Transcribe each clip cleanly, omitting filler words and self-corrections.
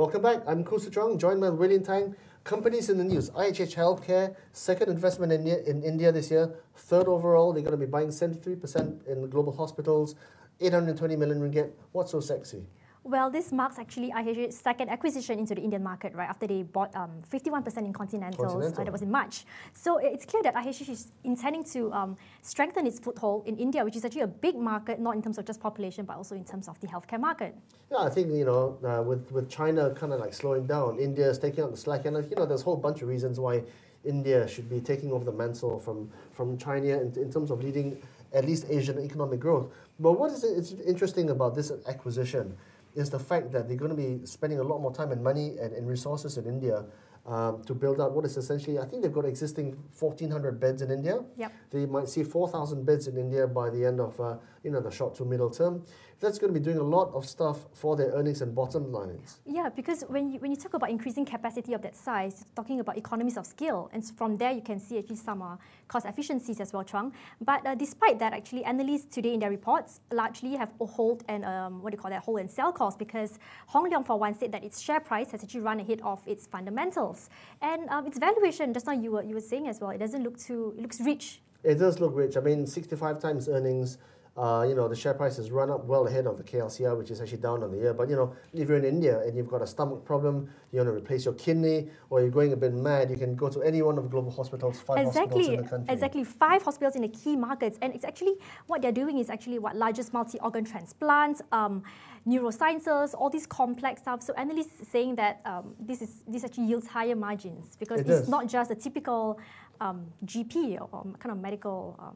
Welcome back. I'm Khoo, Chuang, joined by Lynn, Tang. Companies in the news. IHH Healthcare, second investment in India this year, third overall. They're going to be buying 73% in global hospitals, 820 million ringgit. What's so sexy? Well, this marks actually IHH's second acquisition into the Indian market, right, after they bought 51% in Continentals. That was in March. So it's clear that IHH is intending to strengthen its foothold in India, which is actually a big market, not in terms of just population, but also in terms of the healthcare market. Yeah, I think, with China kind of like slowing down, India is taking up the slack. And, there's a whole bunch of reasons why India should be taking over the mantle from China in terms of leading at least Asian economic growth. But what is interesting about this acquisition is the fact that they're going to be spending a lot more time and money and resources in India to build out what is essentially, I think they've got existing 1,400 beds in India. Yep. They might see 4,000 beds in India by the end of the short to middle term. That's going to be doing a lot of stuff for their earnings and bottom lines. Yeah, because when you talk about increasing capacity of that size, you're talking about economies of scale, and from there you can see actually some cost efficiencies as well, Chuang. But despite that, actually, analysts today in their reports largely have hold and hold and sell calls, because Hong Leong for one said that its share price has actually run ahead of its fundamentals, and its valuation. Just now you were saying as well, it doesn't look too. It looks rich. It does look rich. I mean, 65 times earnings. The share price has run up well ahead of the KLCR, which is actually down on the year. But, if you're in India and you've got a stomach problem, you want to replace your kidney, or you're going a bit mad, you can go to any one of the global hospitals, five hospitals in the country. Exactly, 5 hospitals in the key markets. And it's actually, what they're doing is actually largest multi-organ transplants, neurosciences, all these complex stuff. So analysts saying that this actually yields higher margins, because it's not just a typical GP or kind of medical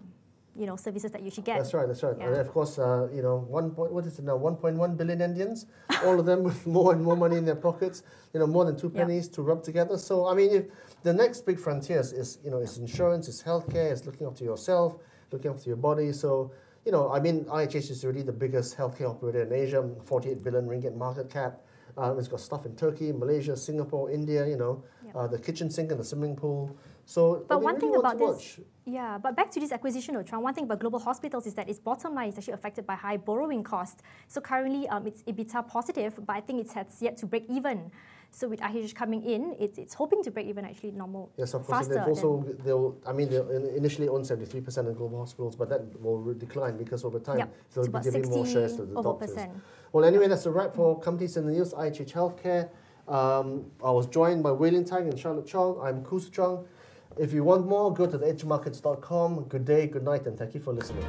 services that you should get. That's right. Yeah. And of course, what is it now? 1.1 billion Indians, all of them with more and more money in their pockets. More than 2 pennies to rub together. So I mean, if the next big frontiers is insurance, it's healthcare, it's looking after yourself, looking after your body. So IHH is really the biggest healthcare operator in Asia, 48 billion ringgit market cap. It's got stuff in Turkey, Malaysia, Singapore, India. The kitchen sink and the swimming pool. So, but one thing about this, but back to this acquisition, Chuang, one thing about global hospitals is that its bottom line is actually affected by high borrowing costs. So currently, it's EBITDA positive, but I think it has yet to break even. So with IHH coming in, it's hoping to break even actually Yes, of course. They'll initially own 73% of global hospitals, but that will decline because over time they'll be giving more shares to the doctors. Well, anyway, that's a wrap for Companies in the News, IHH Healthcare. I was joined by Lynn, Tang and Charlotte Chong. I'm Khoo Chuang. If you want more, go to theedgemarkets.com. Good day, good night, and thank you for listening.